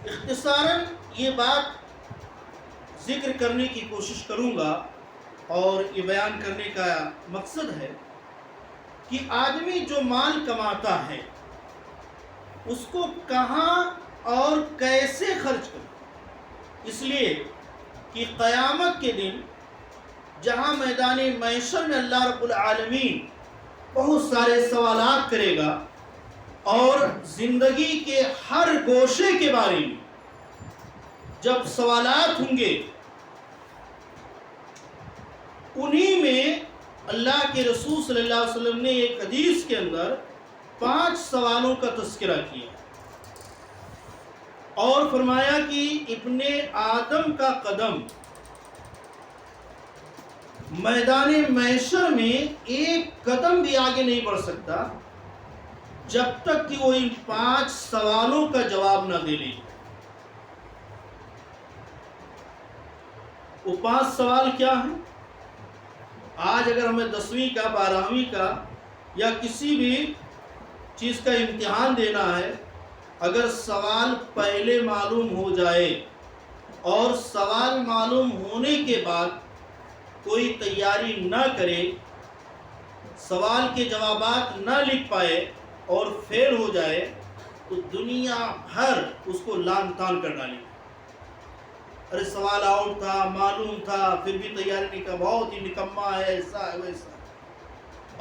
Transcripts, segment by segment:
اختصاراً یہ بات ذکر کرنے کی کوشش کروں گا، اور یہ بیان کرنے کا مقصد ہے کہ آدمی جو مال کماتا ہے اس کو کہاں اور کیسے خرچ کرے، اس لیے کہ قیامت کے دن جہاں میدان محشر میں اللہ رب العالمین بہت سارے سوالات کرے گا، اور زندگی کے ہر گوشے کے بارے میں جب سوالات ہوں گے، انہی میں اللہ کے رسول صلی اللہ علیہ وسلم نے ایک حدیث کے اندر 5 سوالوں کا تذکرہ کیا اور فرمایا کہ ابن آدم کا قدم میدان محشر میں ایک قدم بھی آگے نہیں بڑھ سکتا جب تک کہ وہ ان 5 سوالوں کا جواب نہ دے لے۔ وہ 5 سوال کیا ہیں؟ آج اگر ہمیں 10ویں کا 12ویں کا یا کسی بھی چیز کا امتحان دینا ہے، اگر سوال پہلے معلوم ہو جائے اور سوال معلوم ہونے کے بعد کوئی تیاری نہ کرے، سوال کے جوابات نہ لکھ پائے اور فیل ہو جائے، تو دنیا بھر اس کو لان تان کر ڈالے۔ ارے سوال آؤٹ تھا، معلوم تھا، پھر بھی تیاری نہیں کا، بہت ہی نکما ہے، ایسا ہے ویسا،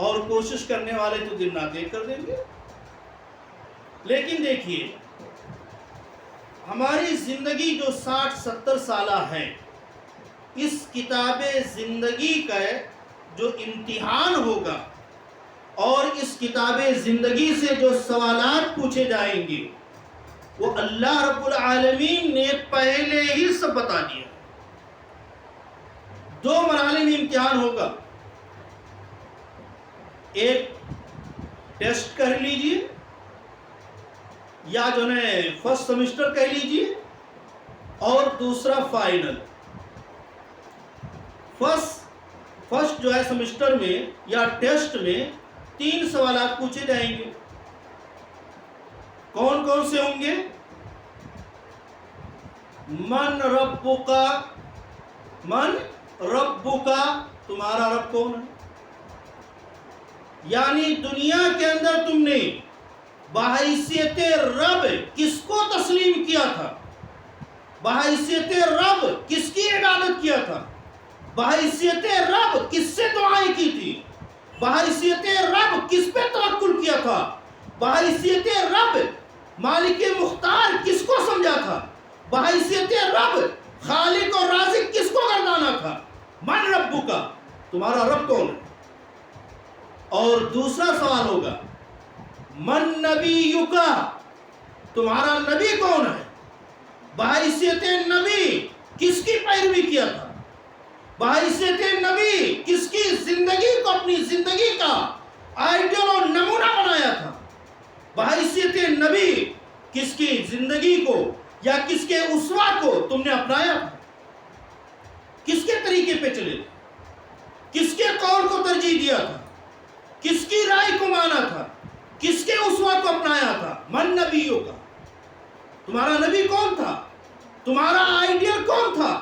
اور کوشش کرنے والے تو دن نہ دیکھ کر دیں گے۔ لیکن دیکھیے، ہماری زندگی جو 60-70 سالہ ہے، اس کتاب زندگی کا جو امتحان ہوگا اور اس کتاب زندگی سے جو سوالات پوچھے جائیں گے، وہ اللہ رب العالمین نے پہلے ہی سب بتا دیا۔ 2 مرحلے میں امتحان ہوگا، ایک ٹیسٹ کہہ لیجئے یا جو ہے فرسٹ سیمسٹر کہہ لیجئے، اور دوسرا فائنل۔ فرسٹ جو ہے سیمسٹر میں یا ٹیسٹ میں 3 سوالات پوچھے جائیں گے۔ کون کون سے ہوں گے؟ من ربکا، من ربکا، تمہارا رب کون ہے؟ یعنی دنیا کے اندر تم نے بحیثیت رب کس کو تسلیم کیا تھا؟ بحیثیت رب کس کی عبادت کیا تھا؟ بحیثیت رب کس سے دعائیں کی تھی؟ بحیثیت رب کس پہ توکل کیا تھا؟ بحیثیت رب مالک مختار کس کو سمجھا تھا؟ بحیثیت رب خالق اور رازق کس کو گردانا تھا؟ من ربکا، تمہارا رب کون ہے؟ اور دوسرا سوال ہوگا من نبیکا، تمہارا نبی کون ہے؟ بحیثیت نبی کس کی پیروی کیا تھا؟ بحیثیت نبی کس کی زندگی کو اپنی زندگی کا آئیڈیل اور نمونہ بنایا تھا؟ بحیثیت نبی کس کی زندگی کو یا کس کے اسوہ کو تم نے اپنایا تھا؟ کس کے طریقے پہ چلے تھے؟ کس کے قول کو ترجیح دیا تھا؟ کس کی رائے کو مانا تھا؟ کس کے اسوہ کو اپنایا تھا؟ من نبیوں کا، تمہارا نبی کون تھا؟ تمہارا آئیڈیل کون تھا؟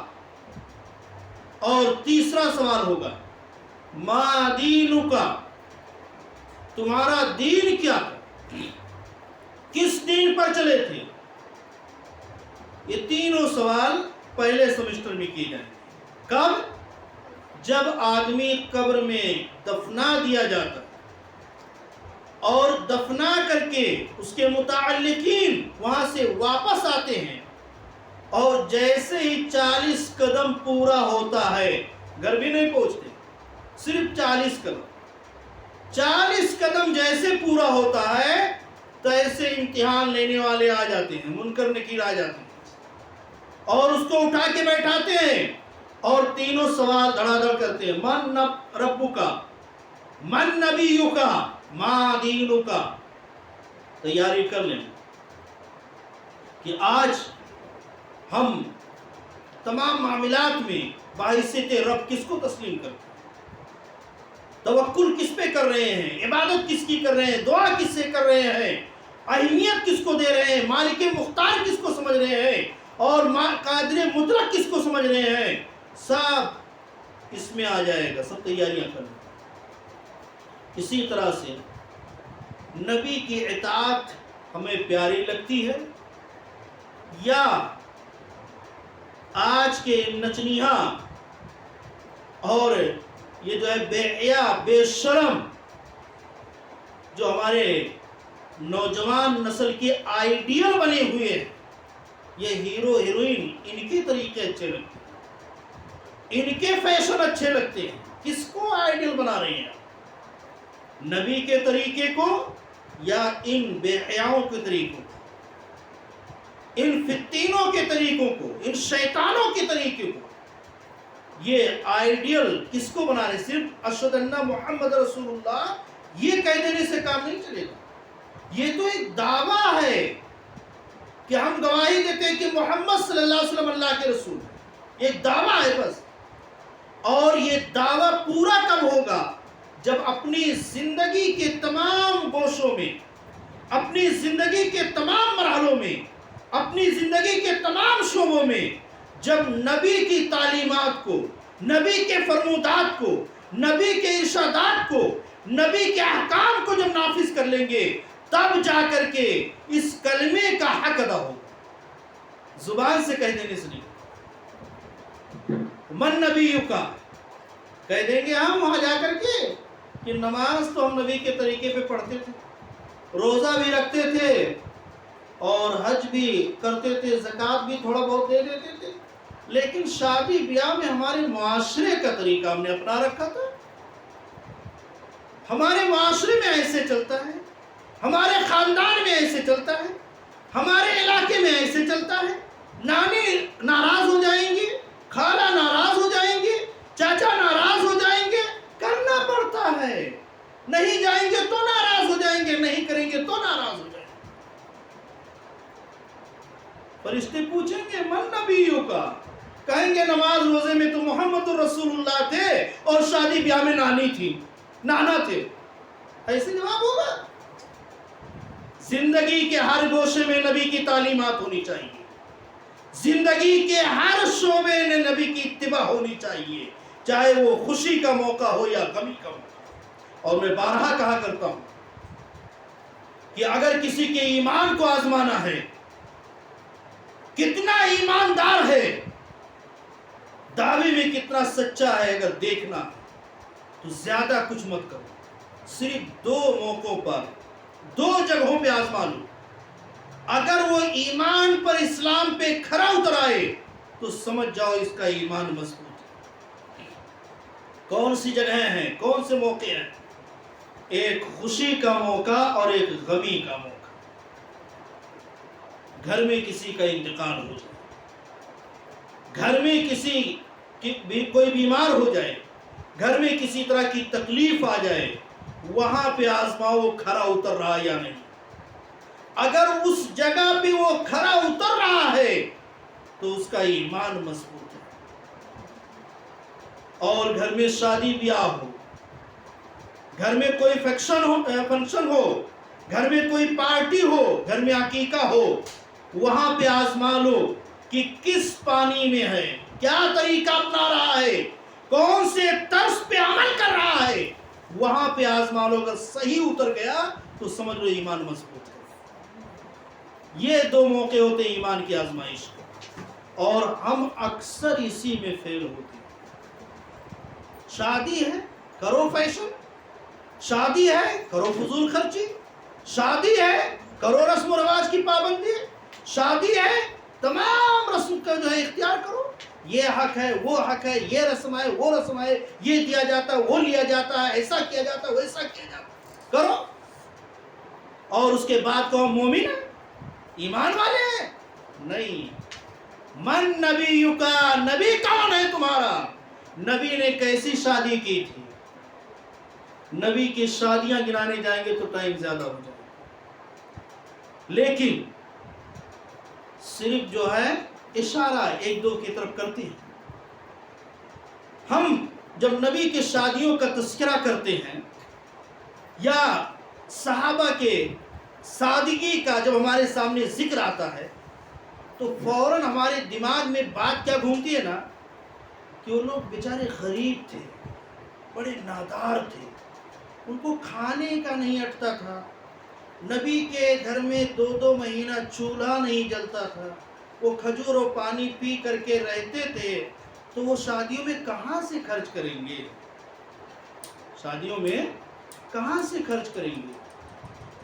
اور تیسرا سوال ہوگا ما دینکا، تمہارا دین کیا تھا؟ کس دین پر چلے تھے؟ یہ تینوں سوال پہلے سیمسٹر میں کیے جائیں گے۔ کب؟ جب آدمی قبر میں دفنا دیا جاتا اور دفنا کر کے اس کے متعلقین وہاں سے واپس آتے ہیں، اور جیسے ہی 40 قدم پورا ہوتا ہے، گھر بھی نہیں پہنچتے، صرف 40 قدم، 40 قدم جیسے پورا ہوتا ہے تو ایسے امتحان لینے والے آ جاتے ہیں، منکر نکیر آ جاتے ہیں اور اس کو اٹھا کے بیٹھاتے ہیں اور تینوں سوال دھڑا دھڑ کرتے ہیں۔ من ربکا، من نبیکا، ما دینکا۔ تیاری کر لیں کہ آج ہم تمام معاملات میں بحیثیت رب کس کو تسلیم کرتے ہیں، توکل کس پہ کر رہے ہیں، عبادت کس کی کر رہے ہیں، دعا کس سے کر رہے ہیں، اہمیت کس کو دے رہے ہیں، مالک مختار کس کو سمجھ سمجھ رہے ہیں اور قادر مطلق کس کو سمجھ رہے ہیں، سب اس میں آ جائے گا، سب تیاریاں کریں۔ اسی طرح سے نبی کی اطاعت ہمیں پیاری لگتی ہے یا آج کے نچنیاں اور یہ جو ہے بے حیا بے شرم جو ہمارے نوجوان نسل کے آئیڈیل بنے ہوئے ہیں، یہ ہیرو ہیروئن ان کے طریقے اچھے لگتے ہیں، ان کے فیشن اچھے لگتے ہیں، کس کو آئیڈیل بنا رہے ہیں، نبی کے طریقے کو یا ان بے حیاؤں کے طریقوں کو، ان فتینوں کے طریقوں کو، ان شیطانوں کے طریقے کو؟ یہ آئیڈیل کس کو بنا رہے؟ صرف اشہد ان محمد رسول اللہ یہ کہہ دینے سے کام نہیں چلے گا، یہ تو ایک دعویٰ ہے کہ ہم گواہی دیتے ہیں کہ محمد صلی اللہ علیہ وسلم اللہ کے رسول ہیں، ایک دعویٰ ہے بس۔ اور یہ دعویٰ پورا کب ہوگا؟ جب اپنی زندگی کے تمام گوشوں میں، اپنی زندگی کے تمام مرحلوں میں، اپنی زندگی کے تمام شعبوں میں جب نبی کی تعلیمات کو، نبی کے فرمودات کو، نبی کے ارشادات کو، نبی کے احکام کو جب نافذ کر لیں گے، تب جا کر کے اس کلمے کا حق ادا ہوگا، زبان سے کہہ دینے سے نہیں۔ من نبی کا کہہ دیں گے ہم وہاں جا کر کے کہ نماز تو ہم نبی کے طریقے پہ پڑھتے تھے، روزہ بھی رکھتے تھے اور حج بھی کرتے تھے، زکوٰۃ بھی تھوڑا بہت دے دیتے تھے، لیکن شادی بیاہ میں ہمارے معاشرے کا طریقہ ہم نے اپنا رکھا تھا، ہمارے معاشرے میں ایسے چلتا ہے، ہمارے خاندان میں ایسے چلتا ہے، ہمارے علاقے میں ایسے چلتا ہے۔ نانی ناراض ہو جائیں گے، خالہ ناراض ہو جائیں گے، چاچا ناراض ہو جائیں گے، کرنا پڑتا ہے، نہیں جائیں گے تو ناراض ہو جائیں گے، نہیں کریں گے تو ناراض ہو جائیں گے۔ فرشتے پوچھیں گے من نبیوں کا، کہیں گے نماز روزے میں تو محمد رسول اللہ تھے اور شادی بیاہ میں نانی تھی، نانا تھے، ایسے جواب ہوگا؟ زندگی کے ہر گوشے میں نبی کی تعلیمات ہونی چاہیے، زندگی کے ہر شعبے میں نبی کی اتباع ہونی چاہیے، چاہے وہ خوشی کا موقع ہو یا غمی کا موقع۔ اور میں بارہا کہا کرتا ہوں کہ اگر کسی کے ایمان کو آزمانا ہے، کتنا ایماندار ہے، دعوے میں کتنا سچا ہے، اگر دیکھنا تو زیادہ کچھ مت کرو، صرف 2 موقعوں پر 2 جگہوں پہ آزما لو، اگر وہ ایمان پر اسلام پہ کھرا اتر آئے تو سمجھ جاؤ اس کا ایمان مضبوط ہے۔ کون سی جگہیں ہیں، کون سے موقع ہیں؟ ایک خوشی کا موقع اور ایک غمی کا موقع، گھر میں کسی کا انتقال ہو جائے، گھر میں کسی کوئی بیمار ہو جائے، گھر میں کسی طرح کی تکلیف آ جائے، وہاں پہ آزماؤ کھرا اتر رہا یا نہیں۔ اگر اس جگہ پہ وہ کھرا اتر رہا ہے تو اس کا ایمان مضبوط ہے۔ اور گھر میں شادی بیاہ ہو، گھر میں کوئی فنکشن ہو، گھر میں کوئی پارٹی ہو، گھر میں عقیقہ ہو، وہاں پہ آزما لو کہ کس پانی میں ہے، کیا طریقہ اپنا رہا ہے، کون سے طرز پہ عمل کر رہا ہے، وہاں پہ آزما لو، اگر صحیح اتر گیا تو سمجھ لو ایمان مضبوط ہے۔ یہ 2 موقع ہوتے ہیں ایمان کی آزمائش کے، اور ہم اکثر اسی میں فیل ہوتے ہیں۔ شادی ہے کرو فیشن، شادی ہے کرو فضول خرچی، شادی ہے کرو رسم و رواج کی پابندی، شادی ہے تمام رسم کا جو ہے اختیار کرو، یہ حق ہے وہ حق ہے، یہ رسم ہے وہ رسم ہے، یہ دیا جاتا ہے وہ لیا جاتا ہے، ایسا کیا جاتا ہے ویسا کیا جاتا ہے، کرو، اور اس کے بعد کہو مومن ہے، ایمان والے ہیں؟ نہیں۔ من نبی کا، نبی کون ہے تمہارا؟ نبی نے کیسی شادی کی تھی؟ نبی کی شادیاں گنانے جائیں گے تو ٹائم زیادہ ہو جائے گا، لیکن صرف جو ہے اشارہ 1-2 کی طرف کرتے ہیں۔ ہم جب نبی کے شادیوں کا تذکرہ کرتے ہیں یا صحابہ کے سادگی کا جب ہمارے سامنے ذکر آتا ہے تو فوراً ہمارے دماغ میں بات کیا گھومتی ہے نا کہ وہ لوگ بیچارے غریب تھے، بڑے نادار تھے، ان کو کھانے کا نہیں اٹھتا تھا، نبی کے گھر میں 2 مہینہ چولہا نہیں جلتا تھا، وہ کھجور و پانی پی کر کے رہتے تھے، تو وہ شادیوں میں کہاں سے خرچ کریں گے؟ شادیوں میں کہاں سے خرچ کریں گے؟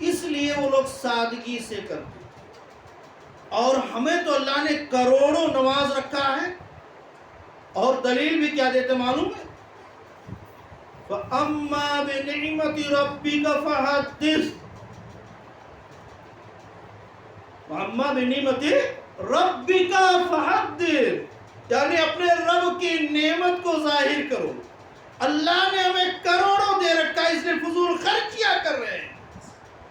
اس لیے وہ لوگ سادگی سے کرتے تھے۔ اور ہمیں تو اللہ نے کروڑوں نواز رکھا ہے، اور دلیل بھی کیا دیتے معلوم ہے؟ فَأَمَّا بِنِعْمَةِ رَبِّكَ فَحَدِّثْ، وَأَمَّا بِنِعْمَةِ رَبِّكَ فَحَدِّثْ، یعنی اپنے رب کی نعمت کو ظاہر کرو۔ اللہ نے ہمیں کروڑوں دے رکھا ہے، اس لیے فضول خرچیاں کر رہے ہیں،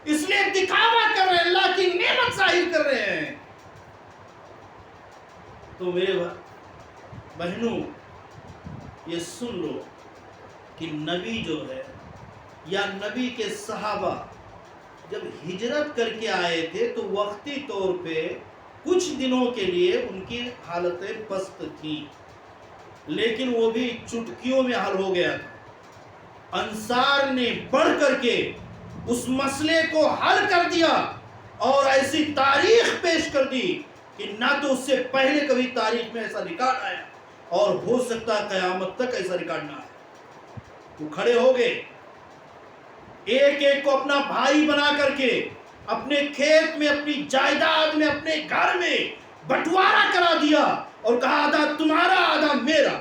اس لیے دکھاوا کر رہے ہیں، اللہ کی نعمت ظاہر کر رہے ہیں۔ تو میرے بہنوں یہ سن لو کہ نبی جو ہے یا نبی کے صحابہ جب ہجرت کر کے آئے تھے تو وقتی طور پہ کچھ دنوں کے لیے ان کی حالتیں پست تھیں، لیکن وہ بھی چٹکیوں میں حل ہو گیا تھا۔ انصار نے بڑھ کر کے اس مسئلے کو حل کر دیا اور ایسی تاریخ پیش کر دی کہ نہ تو اس سے پہلے کبھی تاریخ میں ایسا ریکارڈ آیا اور ہو سکتا ہے قیامت تک ایسا ریکارڈ نہ آئے۔ وہ کھڑے ہو گئے، ایک ایک کو اپنا بھائی بنا کر کے اپنے کھیت میں، اپنی جائیداد میں، اپنے گھر میں بٹوارا کرا دیا اور کہا آدھا تمہارا آدھا میرا۔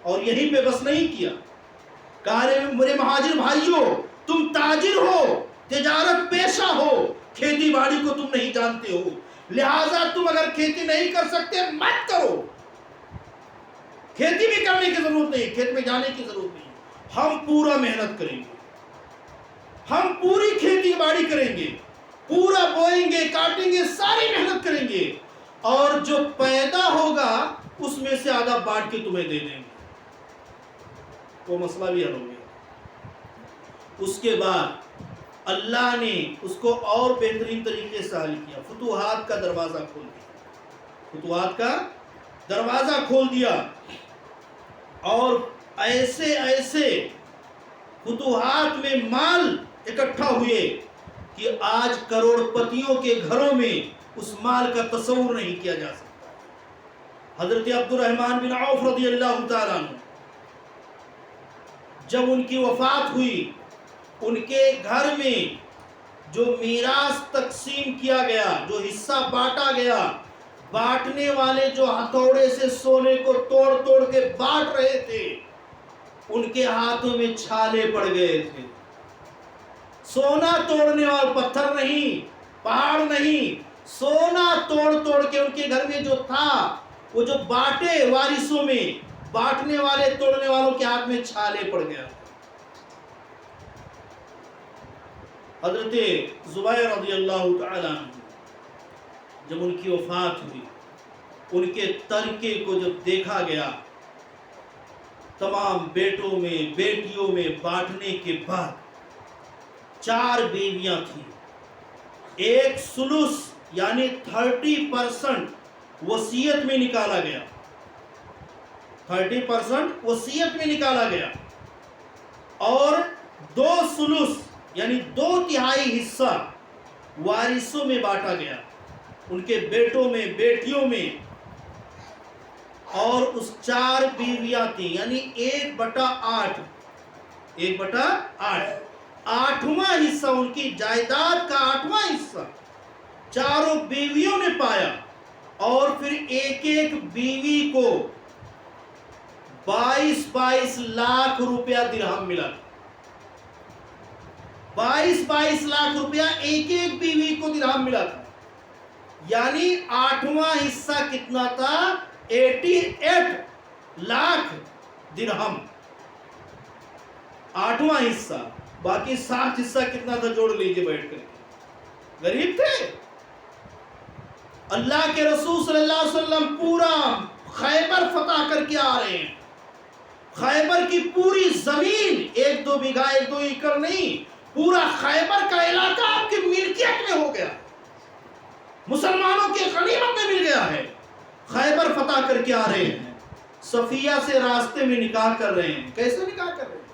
اور یہیں پہ بس نہیں کیا، کہا میرے مہاجر بھائیوں، تم تاجر ہو، تجارت پیشہ ہو، کھیتی باڑی کو تم نہیں جانتے ہو، لہٰذا تم اگر کھیتی نہیں کر سکتے مت کرو، کھیتی بھی کرنے کی ضرورت نہیں، کھیت میں جانے کی ضرورت نہیں، ہم پورا محنت کریں گے، ہم پوری کھیتی باڑی کریں گے، پورا بوئیں گے، کاٹیں گے، ساری محنت کریں گے، اور جو پیدا ہوگا اس میں سے آدھا بانٹ کے تمہیں دے دیں گے۔ وہ مسئلہ بھی حل ہو گیا۔ اس کے بعد اللہ نے اس کو اور بہترین طریقے سے حل کیا، فتوحات کا دروازہ کھول دیا، فتوحات کا دروازہ کھول دیا، اور ایسے ایسے فتوحات میں مال اکٹھا ہوئے کہ آج کروڑ پتیوں کے گھروں میں اس مال کا تصور نہیں کیا جا سکتا۔ حضرت عبد الرحمن بن عوف رضی اللہ تعالیٰ عنہ جب ان کی وفات ہوئی، ان کے گھر میں جو میراث تقسیم کیا گیا، جو حصہ بانٹا گیا، بانٹنے والے جو ہتھوڑے سے سونے کو توڑ توڑ کے بانٹ رہے تھے، ان کے ہاتھوں میں چھالے پڑ گئے تھے۔ سونا توڑنے والا، پتھر نہیں، پہاڑ نہیں، سونا توڑ توڑ کے ان کے گھر میں جو تھا، وہ جو بانٹے وارثوں میں، بانٹنے والے توڑنے والوں کے ہاتھ میں چھالے پڑ گیا۔ حضرت زبیر رضی اللہ تعالیٰ عنہ جب ان کی وفات ہوئی، ان کے ترکے کو جب دیکھا گیا، تمام بیٹوں میں بیٹیوں میں بانٹنے کے بعد 4 بیویاں تھیں، ایک سلس یعنی 30% وصیت میں نکالا گیا، 30% وصیت میں نکالا گیا، اور 2 سلس یعنی 2/3 حصہ وارثوں میں بانٹا گیا، ان کے بیٹوں میں بیٹیوں میں، اور اس 4 بیویاں تھیں یعنی 1/8، 1/8، 8واں حصہ ان کی جائیداد کا 8واں حصہ چاروں بیویوں نے پایا، اور پھر ایک ایک بیوی کو 22 لاکھ روپیہ درہم ملا، 22 لاکھ روپیہ ایک ایک بیوی کو درہم ملا تھا، یعنی 8واں حصہ کتنا تھا؟ 88 لاکھ درہم، 8واں حصہ، باقی 7 حصہ کتنا تھا جوڑ لیجئے بیٹھ کر، غریب تھے۔ اللہ کے رسول صلی اللہ علیہ وسلم پورا خیبر فتح کر کے آ رہے ہیں، خیبر کی پوری زمین 1-2 بیگھہ 1-2 ایکڑ نہیں، پورا خیبر کا علاقہ آپ کی ملکیت میں ہو گیا، مسلمانوں کے غنیمت میں مل گیا، کے آ رہے ہیں، صفیہ سے راستے میں نکاح کر رہے ہیں. کیسے نکاح کر رہے ہیں؟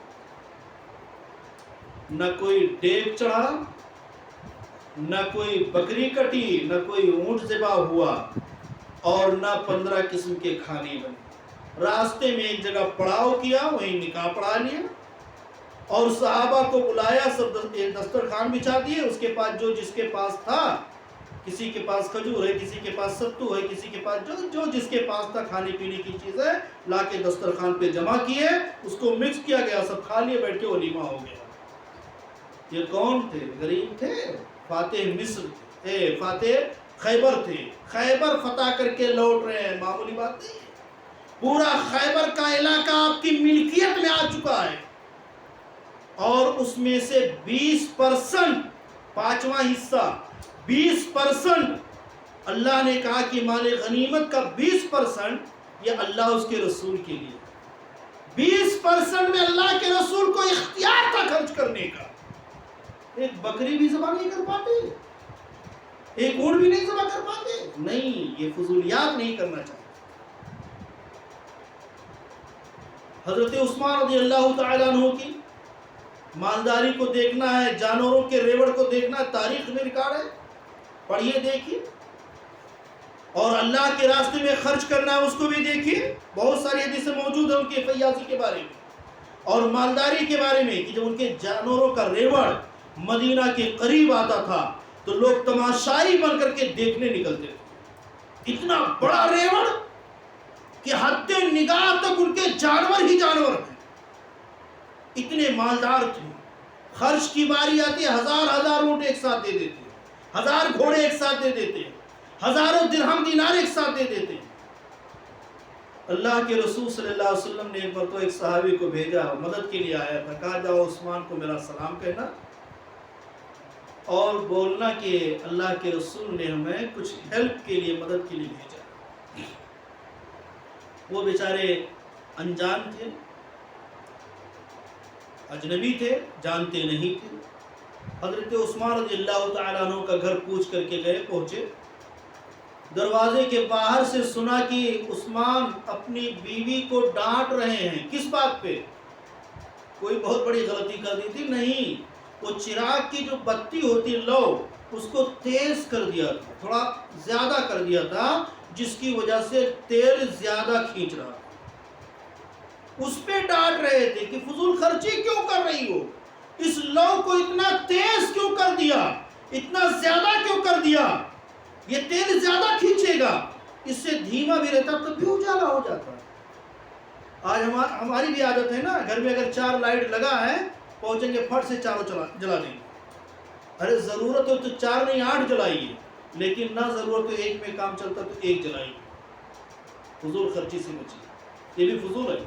نہ کوئی ڈیگ چڑھا، نہ کوئی بکری کٹی، نہ کوئی اونٹ ذبح ہوا، اور نہ 15 قسم کے کھانے بنے. راستے میں ایک جگہ پڑاؤ کیا، وہیں نکاح پڑھا لیا، اور صحابہ کو بلایا، سب دسترخوان بچھا دیے. اس کے پاس جو جس کے پاس تھا، کسی کے پاس کھجور ہے، کسی کے پاس ستو ہے، کسی کے پاس جو جس کے پاس تھا کھانے پینے کی چیزیں لا کے دسترخوان پہ جمع کیے، اس کو مکس کیا گیا، سب کھا لیے، بیٹھ کے ولیمہ ہو گیا. یہ کون تھے؟ غریب تھے، فاتح مصر تھے، فاتح خیبر تھے. خیبر فتح کر کے لوٹ رہے ہیں، معمولی بات نہیں ہے. پورا خیبر کا علاقہ آپ کی ملکیت میں آ چکا ہے، اور اس میں سے 20%، پانچواں حصہ 20%، اللہ نے کہا کہ مال غنیمت کا 20% یہ اللہ اس کے رسول کے لیے. 20% میں اللہ کے رسول کو اختیار تھا خرچ کرنے کا. ایک بکری بھی ذبح نہیں کر پاتے، ایک اونٹ بھی نہیں ذبح کر پاتے. نہیں، یہ فضولیات نہیں کرنا چاہتے. حضرت عثمان رضی اللہ تعالیٰ عنہ کی مالداری کو دیکھنا ہے، جانوروں کے ریوڑ کو دیکھنا ہے، تاریخ میں ریکارڈ ہے، پڑھیے دیکھیے. اور اللہ کے راستے میں خرچ کرنا ہے، اس کو بھی دیکھیے. بہت ساری حدیثیں موجود ہیں ان کے فیاضی کے بارے میں اور مالداری کے بارے میں، کہ جب ان کے جانوروں کا ریوڑ مدینہ کے قریب آتا تھا تو لوگ تماشائی بن کر کے دیکھنے نکلتے تھے. اتنا بڑا ریوڑ کہ حد نگاہ تک ان کے جانور ہی جانور ہیں، اتنے مالدار تھے. خرچ کی باری آتی ہے، 1000 اونٹ ایک ساتھ دے دیتے، 1000 گھوڑے ایک ساتھ دے دیتے، ہزاروں درہم دینار ایک ساتھ دے دیتے. اللہ کے رسول صلی اللہ علیہ وسلم نے ایک مرتبہ ایک صحابی کو بھیجا، مدد کے لیے آیا تھا. کہا جاؤ عثمان کو میرا سلام کہنا اور بولنا کہ اللہ کے رسول نے ہمیں کچھ ہیلپ کے لیے، مدد کے لیے بھیجا. وہ بیچارے انجان تھے، اجنبی تھے، جانتے نہیں تھے. حضرت عثمان رضی اللہ تعالیٰ عنہ کا گھر پوچھ کر کے گئے، پہنچے. دروازے کے باہر سے سنا کہ عثمان اپنی بیوی کو ڈانٹ رہے ہیں. کس بات پہ؟ کوئی بہت بڑی غلطی کر دی تھی؟ نہیں، وہ چراغ کی جو بتی ہوتی لو، اس کو تیز کر دیا تھا، تھوڑا زیادہ کر دیا تھا، جس کی وجہ سے تیل زیادہ کھینچ رہا تھا. اس پہ ڈانٹ رہے تھے کہ فضول خرچی کیوں کر رہی ہو، اس لو کو اتنا تیز کیوں کر دیا، اتنا زیادہ کیوں کر دیا، یہ تیل زیادہ کھینچے گا، اس سے دھیما بھی رہتا تو بھی اجالا ہو جاتا. آج ہماری بھی عادت ہے نا، گھر میں اگر 4 لائٹ لگا ہے، پہنچیں گے پھٹ سے چاروں جلا دیں گے. ارے ضرورت ہو تو 4 نہیں 8 جلائیے، لیکن نہ ضرورت ہو ایک میں کام چلتا تو 1 جلائیے. فضول خرچی سے بچیے، یہ بھی فضول ہے.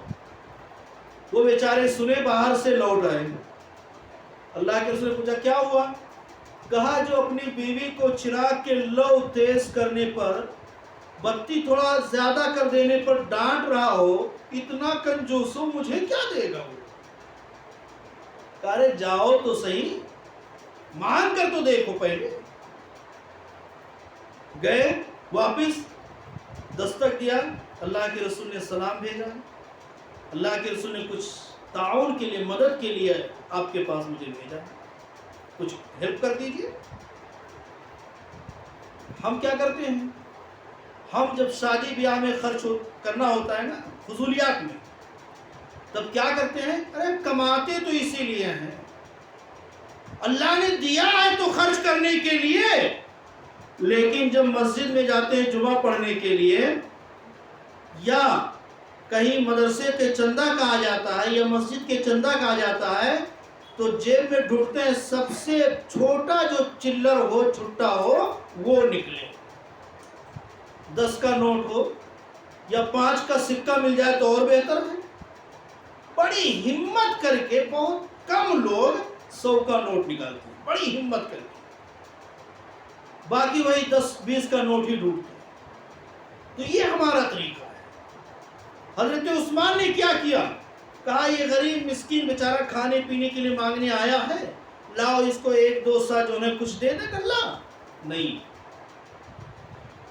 وہ بیچارے سنے، باہر سے لوٹ آئے. اللہ کے رسول نے پوچھا کیا ہوا؟ کہا جو اپنی بیوی کو چراغ کے لو تیز کرنے پر، بتی تھوڑا زیادہ کر دینے پر ڈانٹ رہا ہو، اتنا کنجوس ہو، مجھے کیا دے گا وہ؟ کہا جاؤ تو صحیح، مانگ کر تو دیکھو. پہلے گئے، واپس دستک دیا، اللہ کے رسول نے سلام بھیجا. اللہ کے رسول نے کچھ تعاون کے لیے، مدد کے لیے آپ کے پاس مجھے بھیجا، کچھ ہیلپ کر دیجئے. ہم کیا کرتے ہیں؟ ہم جب شادی بیاہ میں خرچ کرنا ہوتا ہے نا، فضولیات میں، تب کیا کرتے ہیں؟ ارے کماتے تو اسی لیے ہیں، اللہ نے دیا ہے تو خرچ کرنے کے لیے. لیکن جب مسجد میں جاتے ہیں جمعہ پڑھنے کے لیے، یا کہیں مدرسے کے چندہ کہا جاتا ہے یا مسجد کے چندہ کہا جاتا ہے، تو جیب میں ڈھونڈتے ہیں سب سے چھوٹا جو چلر ہو، چھٹا ہو، وہ نکلے. 10 کا نوٹ ہو یا 5 کا سکہ مل جائے تو اور بہتر ہے. بڑی ہمت کر کے، بہت کم لوگ 100 کا نوٹ نکالتے ہیں، بڑی ہمت کر کے. باقی وہی 10-20 کا نوٹ ہی ڈھونڈتے ہیں. تو یہ ہمارا طریقہ ہے. حضرت عثمان نے کیا کیا؟ کہا یہ غریب مسکین بیچارہ کھانے پینے کے لیے مانگنے آیا ہے، لاؤ اس کو 1-2 سا جو ہے کچھ دے دے کر لا. نہیں،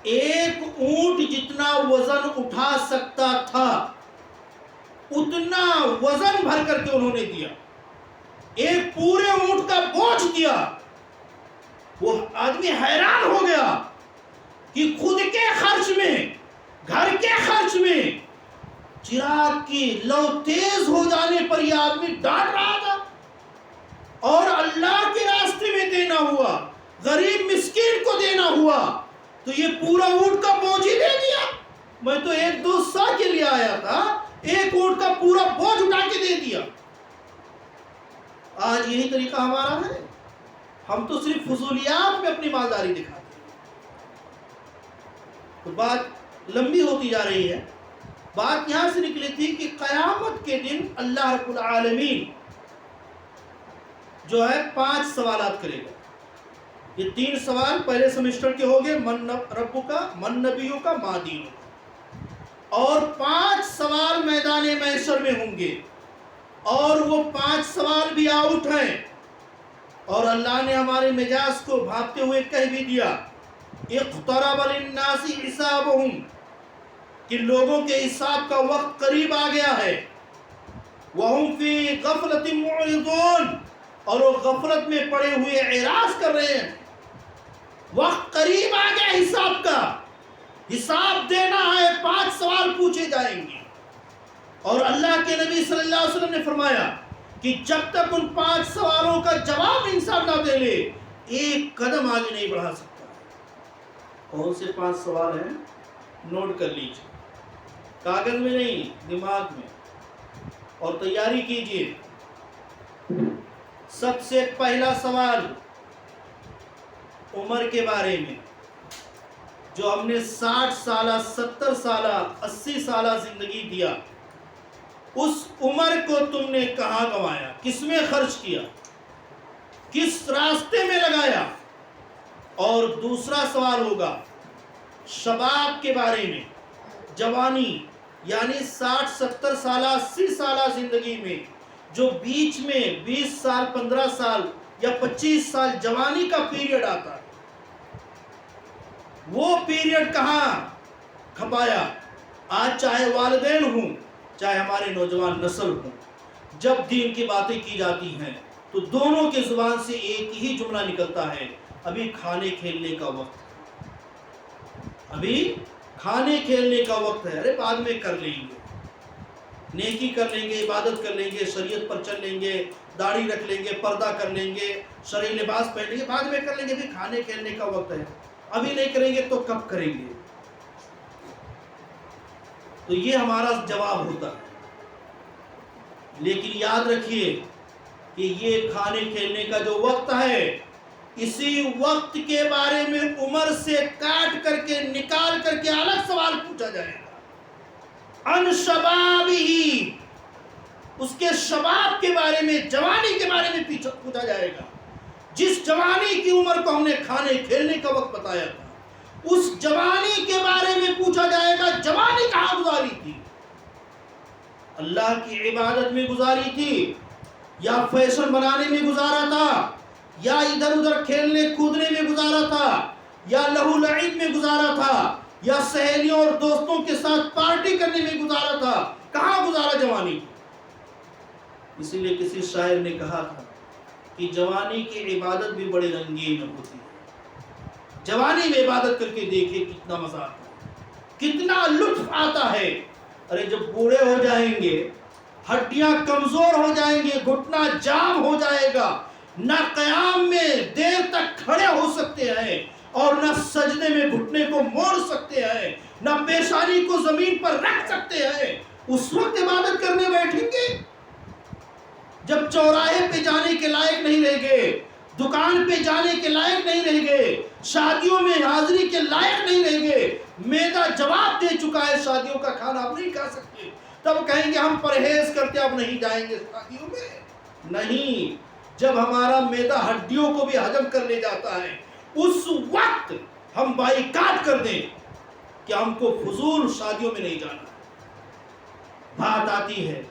ایک اونٹ جتنا وزن اٹھا سکتا تھا اتنا وزن بھر کر کے انہوں نے دیا، ایک پورے اونٹ کا بوجھ دیا۔ وہ آدمی حیران ہو گیا کہ خود کے خرچ میں، گھر کے خرچ میں چراغ کی لو تیز ہو جانے پر یہ آدمی ڈانٹ رہا تھا، اور اللہ کے راستے میں دینا ہوا، غریب مسکین کو دینا ہوا، تو یہ پورا اونٹ کا بوجھ ہی دے دیا۔ میں تو ایک دو سا کے لیے آیا تھا، ایک اونٹ کا پورا بوجھ اٹھا کے دے دیا۔ آج یہی طریقہ ہمارا ہے، ہم تو صرف فضولیات میں اپنی مالداری دکھاتے ہیں۔ تو بات لمبی ہوتی جا رہی ہے، بات یہاں سے نکلی تھی کہ قیامت کے دن اللہ رب العالمین جو ہے 5 سوالات کرے گا۔ یہ 3 سوال پہلے سمیسٹر کے ہو گئے، من ربو کا، من نبیوں کا، ما دینوں کا، اور 5 سوال میدان محشر میں ہوں گے، اور وہ 5 سوال بھی آؤٹ ہیں، اور اللہ نے ہمارے مجاز کو بھاپتے ہوئے کہہ بھی دیا، اقترب للناس حسابهم، کہ لوگوں کے حساب کا وقت قریب آ گیا ہے، وَهُمْ فِي غَفْلَةٍ مُعْرِضُونَ، اور وہ غفلت میں پڑے ہوئے اعراض کر رہے ہیں۔ وقت قریب آ گیا حساب کا، حساب دینا ہے، 5 سوال پوچھے جائیں گے۔ اور اللہ کے نبی صلی اللہ علیہ وسلم نے فرمایا کہ جب تک ان 5 سوالوں کا جواب انسان نہ دے لے، ایک قدم آگے نہیں بڑھا سکتا۔ کون سے 5 سوال ہیں؟ نوٹ کر لیجیے، کاغذ میں نہیں، دماغ میں، اور تیاری کیجیے۔ سب سے پہلا سوال عمر کے بارے میں، جو ہم نے 60 سالہ، 70 سالہ، 80 سالہ زندگی دیا، اس عمر کو تم نے کہاں گنوایا، کس میں خرچ کیا، کس راستے میں لگایا؟ اور دوسرا سوال ہوگا شباب کے بارے میں، جوانی، یعنی 60 70 سالہ، 80 سالہ زندگی میں جو بیچ میں 20 سال، 15 سال یا 25 سال جوانی کا پیریڈ آتا ہے، وہ پیریڈ کہاں کھپایا؟ آج چاہے والدین ہوں، چاہے ہمارے نوجوان نسل ہوں، جب دین کی باتیں کی جاتی ہیں تو دونوں کے زبان سے ایک ہی جملہ نکلتا ہے، ابھی کھانے کھیلنے کا وقت ہے، ابھی کھانے کھیلنے کا وقت ہے، ارے بعد میں کر لیں گے، نیکی کر لیں گے، عبادت کر لیں گے، شریعت پر چل لیں گے، داڑھی رکھ لیں گے، پردہ کر لیں گے، شرعی لباس پہن لیں گے، بعد میں کر لیں گے، ابھی کھانے کھیلنے کا وقت ہے، ابھی نہیں کریں گے تو کب کریں گے؟ تو یہ ہمارا جواب ہوتا ہے۔ لیکن یاد رکھیے کہ یہ کھانے کھیلنے کا جو وقت ہے، اسی وقت کے بارے میں عمر سے کاٹ کر کے، نکال کر کے الگ سوال پوچھا جائے گا، ان شبابی، اس کے شباب کے بارے میں، جوانی کے بارے میں پوچھا جائے گا۔ جس جوانی کی عمر کو ہم نے کھانے کھیلنے کا وقت بتایا تھا، اس جوانی کے بارے میں پوچھا جائے گا، جوانی کہاں گزاری تھی؟ اللہ کی عبادت میں گزاری تھی، یا فیشن بنانے میں گزارا تھا، یا ادھر ادھر کھیلنے کودنے میں گزارا تھا، یا لہو لعب میں گزارا تھا، یا سہیلیوں اور دوستوں کے ساتھ پارٹی کرنے میں گزارا تھا؟ کہاں گزارا جوانی؟ اسی لیے کسی شاعر نے کہا تھا کہ جوانی کی عبادت بھی بڑے رنگین ہوتی ہے۔ جوانی میں عبادت کر کے دیکھیں کتنا مزہ آتا ہے، کتنا لطف آتا ہے۔ ارے جب بوڑھے ہو جائیں گے، ہڈیاں کمزور ہو جائیں گے، گھٹنا جام ہو جائے گا، نہ قیام میں دیر تک کھڑے ہو سکتے ہیں، اور نہ سجدے میں گھٹنے کو موڑ سکتے ہیں، نہ پیشانی کو زمین پر رکھ سکتے ہیں، اس وقت عبادت کرنے بیٹھیں گے جب چوراہے پہ جانے کے لائق نہیں رہ گئے، دکان پہ جانے کے لائق نہیں رہ گئے، شادیوں میں حاضری کے لائق نہیں رہ گئے، معدہ جواب دے چکا ہے شادیوں کا کھانا اب نہیں کھا سکتے، تب کہیں گے ہم پرہیز کرتے اب نہیں جائیں گے شادیوں میں؟ نہیں، جب ہمارا معدہ ہڈیوں کو بھی ہضم کر لے جاتا ہے، اس وقت ہم بائیکاٹ کر دیں کہ ہم کو فضول شادیوں میں نہیں جانا۔ بات آتی ہے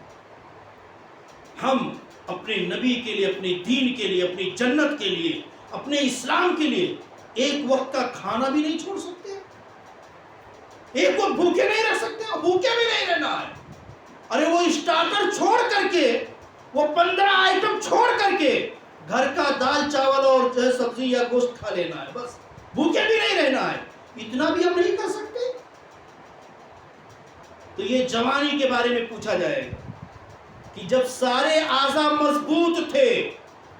ہم اپنے نبی کے لیے، اپنے دین کے لیے، اپنی جنت کے لیے، اپنے اسلام کے لیے ایک وقت کا کھانا بھی نہیں چھوڑ سکتے؟ ایک وقت بھوکے نہیں رہ سکتے، بھوکے بھی نہیں رہنا ہے. ارے وہ اسٹارٹر چھوڑ کر کے، وہ 15 آئٹم چھوڑ کر کے گھر کا دال چاول اور جو ہے سبزی یا گوشت کھا لینا ہے، بس بھوکے بھی نہیں رہنا ہے. اتنا بھی ہم نہیں کر سکتے. تو یہ جوانی کے بارے میں پوچھا جائے گا کہ جب سارے اعضاء مضبوط تھے،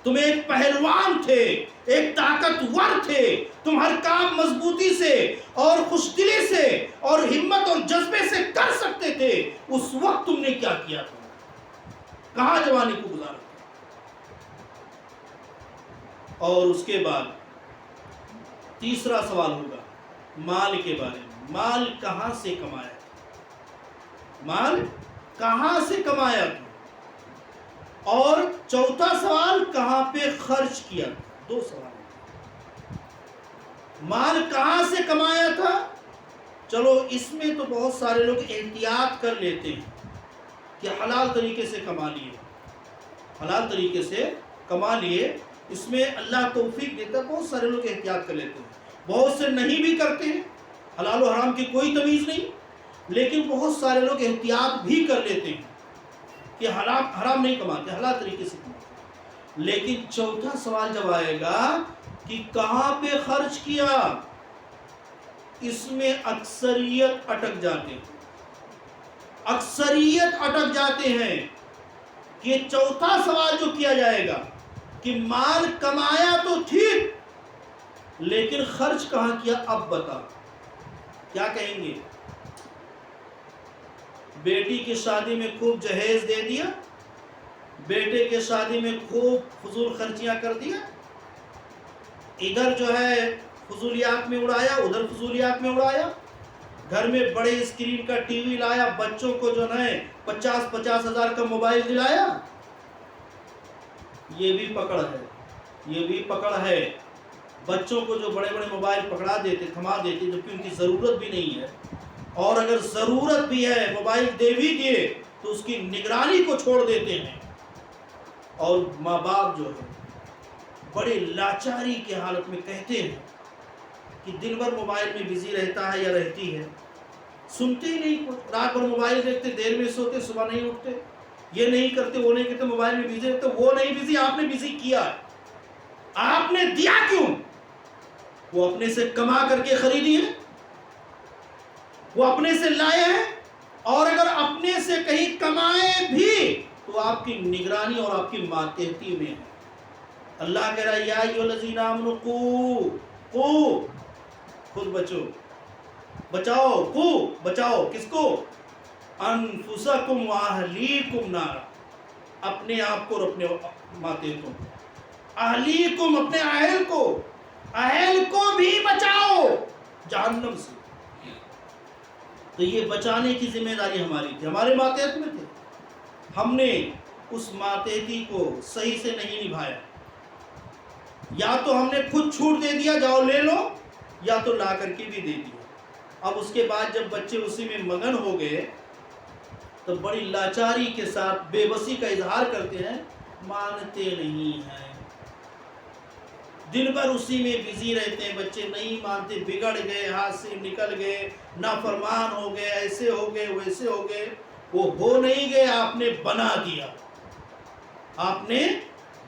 تم ایک پہلوان تھے، ایک طاقتور تھے، تم ہر کام مضبوطی سے اور خوش دلی سے اور ہمت اور جذبے سے کر سکتے تھے، اس وقت تم نے کیا کیا تھا؟ کہاں جوانی کو گزارا؟ اور اس کے بعد تیسرا سوال ہوگا مال کے بارے میں. مال کہاں سے کمایا تھا؟ مال کہاں سے کمایا تھا؟ اور چوتھا سوال کہاں پہ خرچ کیا تھا؟ 2 سوال. مال کہاں سے کمایا تھا؟ چلو اس میں تو بہت سارے لوگ احتیاط کر لیتے ہیں کہ حلال طریقے سے کما لیے، حلال طریقے سے کما لیے. اس میں اللہ توفیق دیتا ہے، بہت سارے لوگ احتیاط کر لیتے ہیں، بہت سے نہیں بھی کرتے ہیں، حلال و حرام کی کوئی تمیز نہیں، لیکن بہت سارے لوگ احتیاط بھی کر لیتے ہیں کہ حرام نہیں کماتے، حلال طریقے سے کماتے. لیکن چوتھا سوال جب آئے گا کہ کہاں پہ خرچ کیا، اس میں اکثریت اٹک جاتے ہیں، اکثریت اٹک جاتے ہیں. کہ چوتھا سوال جو کیا جائے گا کہ مال کمایا تو ٹھیک، لیکن خرچ کہاں کیا؟ اب بتا کیا کہیں گے؟ بیٹی کی شادی میں خوب جہیز دے دیا، بیٹے کے شادی میں خوب فضول خرچیاں کر دیا، ادھر جو ہے فضولیات میں اڑایا، ادھر فضولیات میں اڑایا، گھر میں بڑے اسکرین کا ٹی وی لایا، بچوں کو جو ہے 50-50 ہزار کا موبائل دلایا. یہ بھی پکڑ ہے، یہ بھی پکڑ ہے. بچوں کو جو بڑے بڑے موبائل پکڑا دیتے، تھما دیتے، جبکہ ان کی ضرورت بھی نہیں ہے، اور اگر ضرورت بھی ہے موبائل دے بھی دیے تو اس کی نگرانی کو چھوڑ دیتے ہیں. اور ماں باپ جو ہے بڑے لاچاری کے حالت میں کہتے ہیں کہ دن بھر موبائل میں بزی رہتا ہے یا رہتی ہے، سنتے ہی نہیں کچھ، رات بھر موبائل دیکھتے، دیر میں سوتے، صبح نہیں اٹھتے، یہ نہیں کرتے، وہ نہیں کرتے، موبائل میں بزی رہتے. وہ نہیں بزی، آپ نے بزی کیا ہے. آپ نے دیا کیوں؟ وہ اپنے سے کما کر کے خریدی ہے، وہ اپنے سے لائے ہیں، اور اگر اپنے سے کہیں کمائے بھی تو آپ کی نگرانی اور آپ کی ماتحتی میں ہے. اللہ کہہ رہا ہے یا ایھا الذین آمنوا قوا، خود بچو، بچاؤ، بچاؤ کس کو؟ انفسکم واہلیکم نارا، اپنے آپ کو اور اپنے ماتحتوں کو، اہلیکم اپنے اہل کو بھی بچاؤ جہنم سے. تو یہ بچانے کی ذمہ داری ہماری تھی، ہمارے ماتحت میں تھے، ہم نے اس ماتحتی کو صحیح سے نہیں نبھایا. یا تو ہم نے خود چھوٹ دے دیا، جاؤ لے لو، یا تو لا کر کے بھی دے دیا. اب اس کے بعد جب بچے اسی میں مگن ہو گئے تو بڑی لاچاری کے ساتھ بے بسی کا اظہار کرتے ہیں، مانتے نہیں ہیں، دن بھر اسی میں بزی رہتے ہیں. بچے نہیں مانتے، بگڑ گئے، ہاتھ سے نکل گئے، نافرمان ہو گئے، ایسے ہو گئے، ویسے ہو گئے. وہ ہو نہیں گئے، آپ نے بنا دیا، آپ نے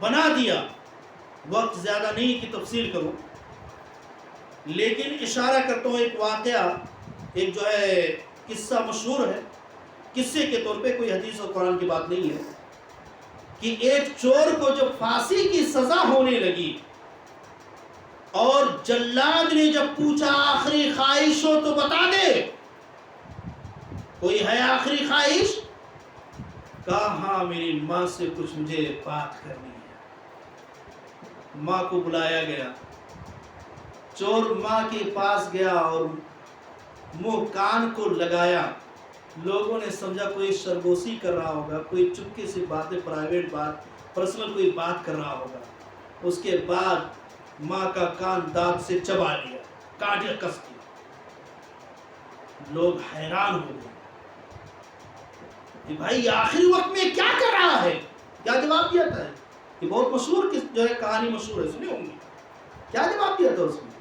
بنا دیا. وقت زیادہ نہیں کہ تفصیل کروں، لیکن اشارہ کرتا ہوں ایک واقعہ، ایک جو ہے قصہ مشہور ہے، قصے کے طور پہ، کوئی حدیث اور قرآن کی بات نہیں ہے، کہ ایک چور کو جب پھانسی کی سزا ہونے لگی اور جلاد نے جب پوچھا آخری خواہش ہو تو بتا دے، کوئی ہے آخری خواہش؟ کہا ہاں میری ماں سے کچھ مجھے بات کرنی ہے. ماں کو بلایا گیا، چور ماں کے پاس گیا اور منہ کان کو لگایا. لوگوں نے سمجھا کوئی سرگوشی کر رہا ہوگا، کوئی چپکے سے باتیں، پرائیویٹ بات، پرسنل کوئی بات کر رہا ہوگا. اس کے بعد ماں کا کان دانت سے چبا لیا، کاٹ کس دیا. لوگ حیران ہو گئے کہ بھائی آخری وقت میں کیا کر رہا ہے؟ کیا جواب دیا تھا؟ یہ بہت مشہور جو ہے کہانی مشہور ہے، سنی ہوں گی. کیا جواب دیا تھا اس میں؟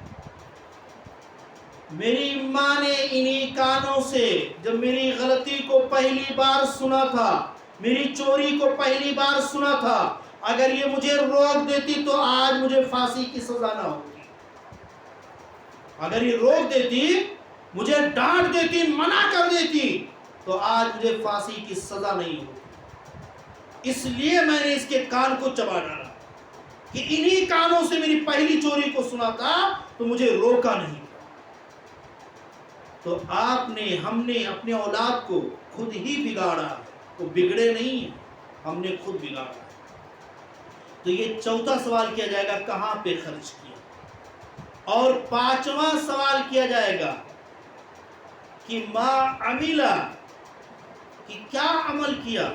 میری ماں نے انہی کانوں سے جب میری غلطی کو پہلی بار سنا تھا، میری چوری کو پہلی بار سنا تھا، اگر یہ مجھے روک دیتی تو آج مجھے پھانسی کی سزا نہ ہوتی۔ اگر یہ روک دیتی، مجھے ڈانٹ دیتی، منع کر دیتی، تو آج مجھے پھانسی کی سزا نہیں ہوتی۔ اس لیے میں نے اس کے کان کو چبا ڈالا کہ انہی کانوں سے میری پہلی چوری کو سنا تھا تو مجھے روکا نہیں۔ تو آپ نے، ہم نے اپنے اولاد کو خود ہی بگاڑا، وہ بگڑے نہیں ہیں، ہم نے خود بگاڑا۔ تو یہ چوتھا سوال کیا جائے گا کہاں پہ خرچ کیا، اور پانچواں سوال کیا جائے گا کہ ما عملہ، کہ کیا عمل کیا،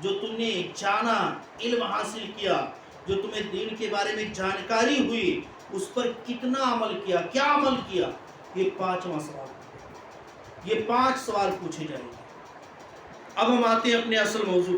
جو تم نے جانا، علم حاصل کیا، جو تمہیں دین کے بارے میں جانکاری ہوئی، اس پر کتنا عمل کیا، کیا عمل کیا۔ یہ پانچواں سوال، یہ 5 سوال پوچھے جائیں گے۔ اب ہم آتے ہیں اپنے اصل موضوع